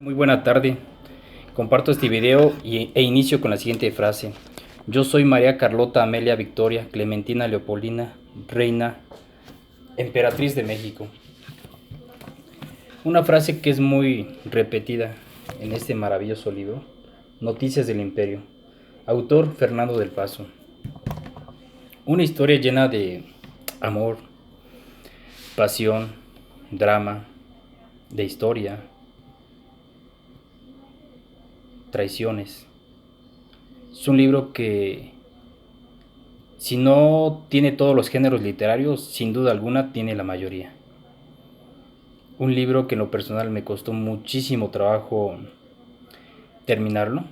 Muy buena tarde. Comparto este video e inicio con la siguiente frase. Yo soy María Carlota Amelia Victoria Clementina Leopoldina, reina, emperatriz de México. Una frase que es muy repetida en este maravilloso libro, Noticias del Imperio. Autor Fernando del Paso. Una historia llena de amor, pasión, drama, de historia, traiciones. Es un libro que, si no tiene todos los géneros literarios, sin duda alguna tiene la mayoría. Un libro que en lo personal me costó muchísimo trabajo terminarlo,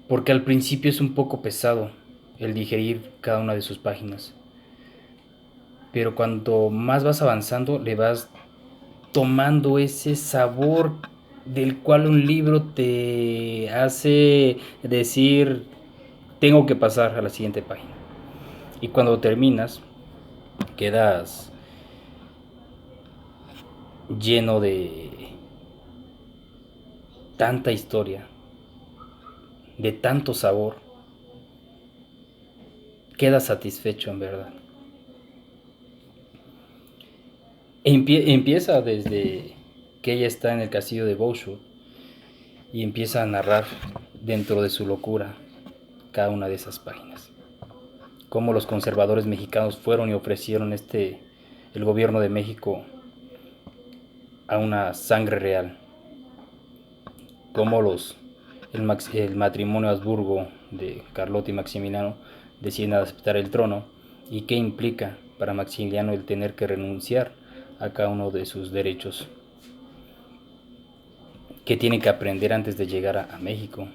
porque al principio es un poco pesado el digerir cada una de sus páginas. Pero cuando más vas avanzando, le vas tomando ese sabor del cual un libro te hace decir, tengo que pasar a la siguiente página. Y cuando terminas, quedas lleno de tanta historia, de tanto sabor, quedas satisfecho en verdad. Empieza desde que ella está en el castillo de Boshu y empieza a narrar dentro de su locura cada una de esas páginas. Cómo los conservadores mexicanos fueron y ofrecieron el gobierno de México a una sangre real. Cómo el matrimonio Habsburgo de Carlota y Maximiliano deciden aceptar el trono y qué implica para Maximiliano el tener que renunciar a cada uno de sus derechos, qué tiene que aprender antes de llegar a México,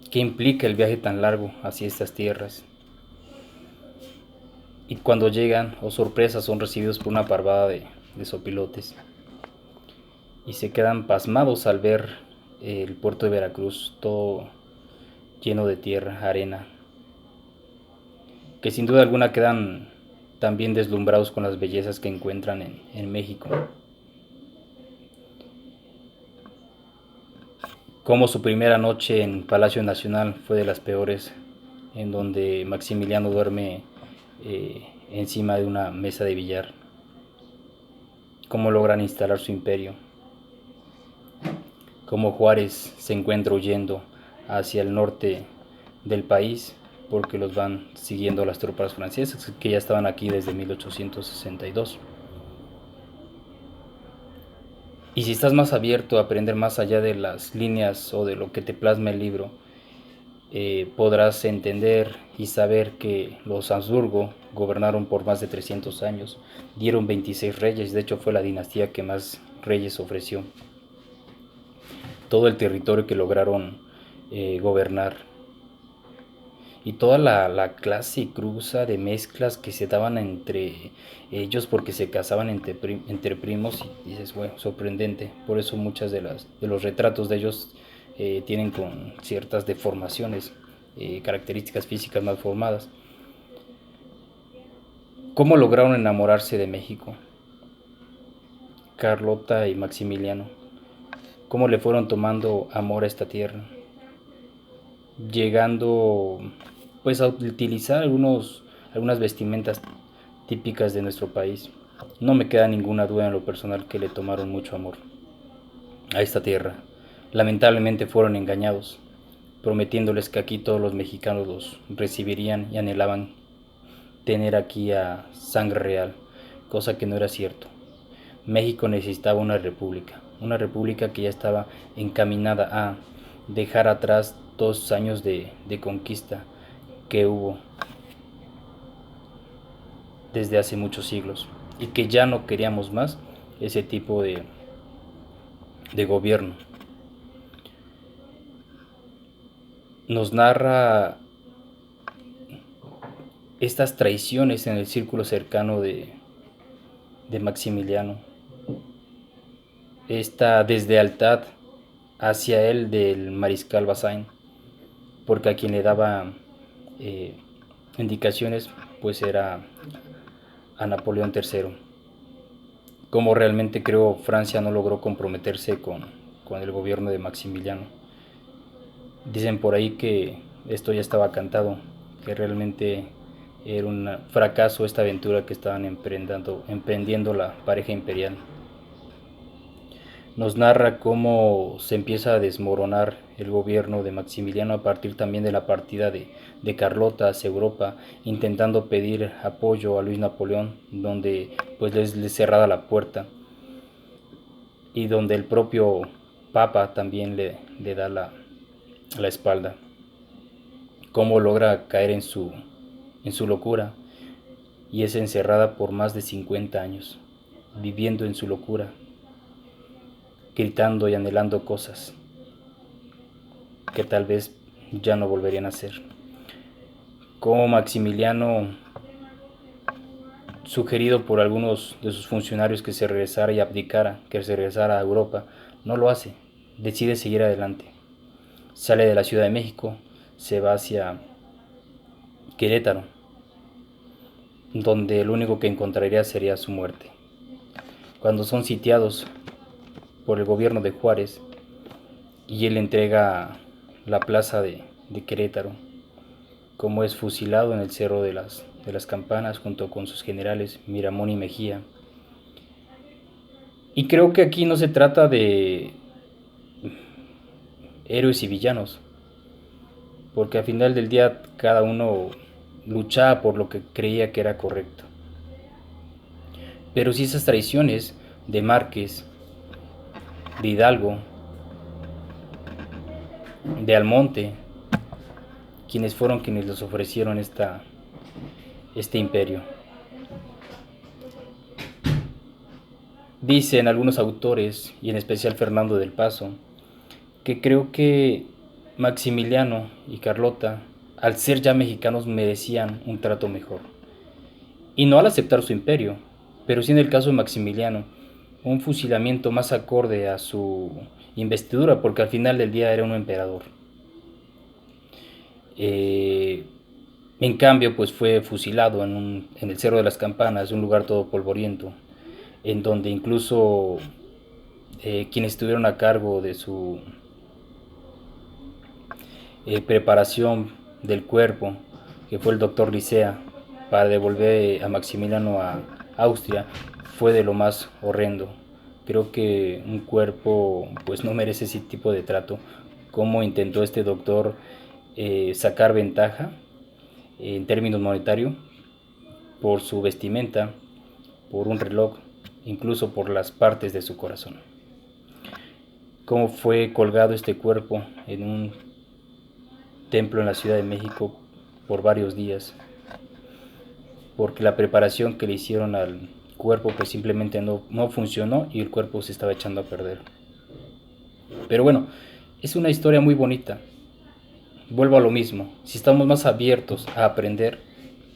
qué implica el viaje tan largo hacia estas tierras. Y cuando llegan, oh sorpresa, son recibidos por una parvada de sopilotes y se quedan pasmados al ver el puerto de Veracruz todo lleno de tierra, arena, que sin duda alguna quedan también deslumbrados con las bellezas que encuentran en México. Como su primera noche en Palacio Nacional fue de las peores, en donde Maximiliano duerme encima de una mesa de billar. Cómo logran instalar su imperio. Cómo Juárez se encuentra huyendo hacia el norte del país porque los van siguiendo las tropas francesas que ya estaban aquí desde 1862. Y si estás más abierto a aprender más allá de las líneas o de lo que te plasma el libro, podrás entender y saber que los Habsburgo gobernaron por más de 300 años, dieron 26 reyes, de hecho fue la dinastía que más reyes ofreció. Todo el territorio que lograron gobernar y toda la clase cruza de mezclas que se daban entre ellos porque se casaban entre primos, y dices, bueno, sorprendente. Por eso muchas de los retratos de ellos tienen con ciertas deformaciones, características físicas mal formadas. ¿Cómo lograron enamorarse de México? Carlota y Maximiliano. ¿Cómo le fueron tomando amor a esta tierra? Llegando pues a utilizar algunas vestimentas típicas de nuestro país. No me queda ninguna duda en lo personal que le tomaron mucho amor a esta tierra. Lamentablemente fueron engañados, prometiéndoles que aquí todos los mexicanos los recibirían y anhelaban tener aquí a sangre real, cosa que no era cierto. México necesitaba una república que ya estaba encaminada a dejar atrás 2 años de conquista que hubo desde hace muchos siglos y que ya no queríamos más ese tipo de gobierno. Nos narra estas traiciones en el círculo cercano de Maximiliano, esta deslealtad hacia él del mariscal Bazaine, porque a quien le daba indicaciones pues era a Napoleón III. cómo realmente creo Francia no logró comprometerse con el gobierno de Maximiliano. Dicen por ahí que esto ya estaba cantado, que realmente era un fracaso esta aventura que estaban emprendiendo la pareja imperial. Nos narra cómo se empieza a desmoronar el gobierno de Maximiliano a partir también de la partida de Carlota hacia Europa, intentando pedir apoyo a Luis Napoleón, donde pues les cerrada la puerta y donde el propio Papa también le da la espalda. Cómo logra caer en su locura y es encerrada por más de 50 años, viviendo en su locura, gritando y anhelando cosas que tal vez ya no volverían a ser. Como Maximiliano, sugerido por algunos de sus funcionarios que se regresara y abdicara, que se regresara a Europa, no lo hace, decide seguir adelante. Sale de la Ciudad de México, se va hacia Querétaro, donde lo único que encontraría sería su muerte. Cuando son sitiados por el gobierno de Juárez y él entrega la plaza de Querétaro, como es fusilado en el Cerro de las Campanas junto con sus generales Miramón y Mejía. Y creo que aquí no se trata de héroes y villanos, porque al final del día cada uno luchaba por lo que creía que era correcto. Pero sí esas traiciones de Márquez, de Hidalgo, de Almonte, quienes fueron quienes les ofrecieron este imperio. Dicen algunos autores, y en especial Fernando del Paso, que creo que Maximiliano y Carlota, al ser ya mexicanos, merecían un trato mejor. Y no al aceptar su imperio, pero sí en el caso de Maximiliano, un fusilamiento más acorde a su investidura, porque al final del día era un emperador. En cambio, pues fue fusilado en el Cerro de las Campanas, un lugar todo polvoriento, en donde incluso quienes estuvieron a cargo de su preparación del cuerpo, que fue el doctor Licea, para devolver a Maximiliano a Austria, fue de lo más horrendo. Creo que un cuerpo pues no merece ese tipo de trato. Como intentó este doctor sacar ventaja en términos monetarios por su vestimenta, por un reloj, incluso por las partes de su corazón. Cómo fue colgado este cuerpo en un templo en la Ciudad de México por varios días, porque la preparación que le hicieron al cuerpo pues simplemente no funcionó y el cuerpo se estaba echando a perder. Pero bueno, es una historia muy bonita. Vuelvo a lo mismo, si estamos más abiertos a aprender,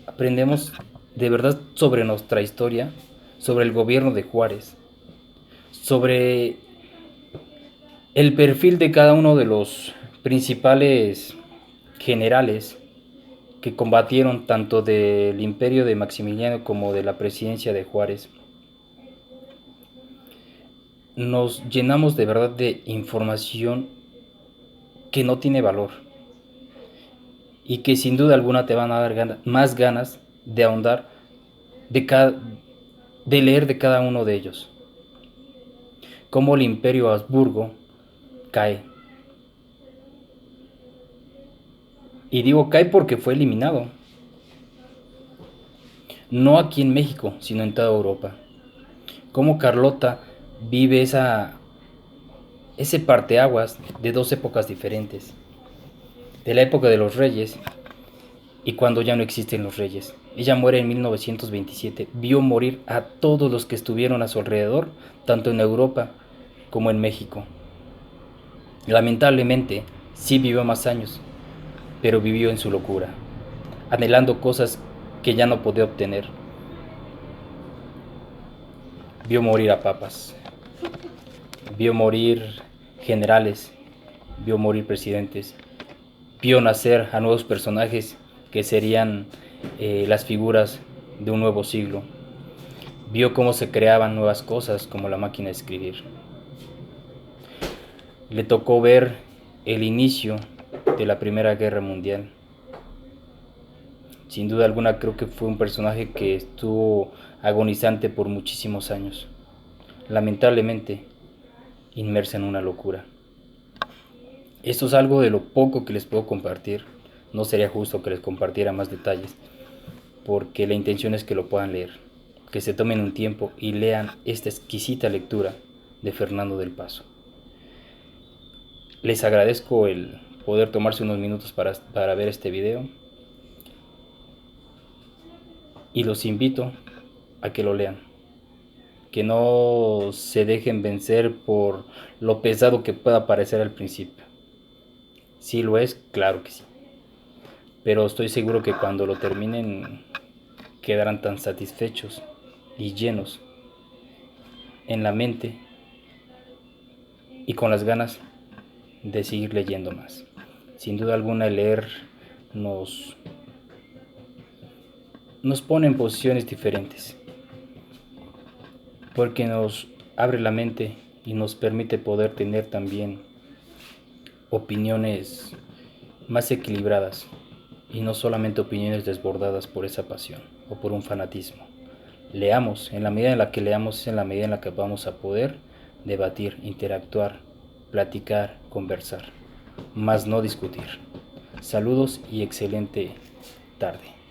aprendemos de verdad sobre nuestra historia, sobre el gobierno de Juárez, sobre el perfil de cada uno de los principales generales que combatieron tanto del imperio de Maximiliano como de la presidencia de Juárez. Nos llenamos de verdad de información que no tiene valor y que sin duda alguna te van a dar más ganas de ahondar, de leer de cada uno de ellos. Cómo el imperio Habsburgo cae. Y digo cae porque fue eliminado. No aquí en México, sino en toda Europa. Cómo Carlota vive ese parteaguas de dos épocas diferentes. De la época de los reyes y cuando ya no existen los reyes. Ella muere en 1927. Vio morir a todos los que estuvieron a su alrededor, tanto en Europa como en México. Lamentablemente, sí vivió más años, pero vivió en su locura, anhelando cosas que ya no podía obtener. Vio morir a papas, vio morir generales, vio morir presidentes, vio nacer a nuevos personajes que serían las figuras de un nuevo siglo. Vio cómo se creaban nuevas cosas como la máquina de escribir. Le tocó ver el inicio de la Primera Guerra Mundial. Sin duda alguna creo que fue un personaje que estuvo agonizante por muchísimos años. Lamentablemente, inmersa en una locura. Esto es algo de lo poco que les puedo compartir. No sería justo que les compartiera más detalles, porque la intención es que lo puedan leer, que se tomen un tiempo y lean esta exquisita lectura de Fernando del Paso. Les agradezco el poder tomarse unos minutos para ver este video y los invito a que lo lean, que no se dejen vencer por lo pesado que pueda parecer al principio. Sí lo es, claro que sí, pero estoy seguro que cuando lo terminen quedarán tan satisfechos y llenos en la mente y con las ganas de seguir leyendo más. Sin duda alguna el leer nos pone en posiciones diferentes, porque nos abre la mente y nos permite poder tener también opiniones más equilibradas y no solamente opiniones desbordadas por esa pasión o por un fanatismo. Leamos, en la medida en la que leamos es en la medida en la que vamos a poder debatir, interactuar, platicar, conversar, más no discutir. Saludos y excelente tarde.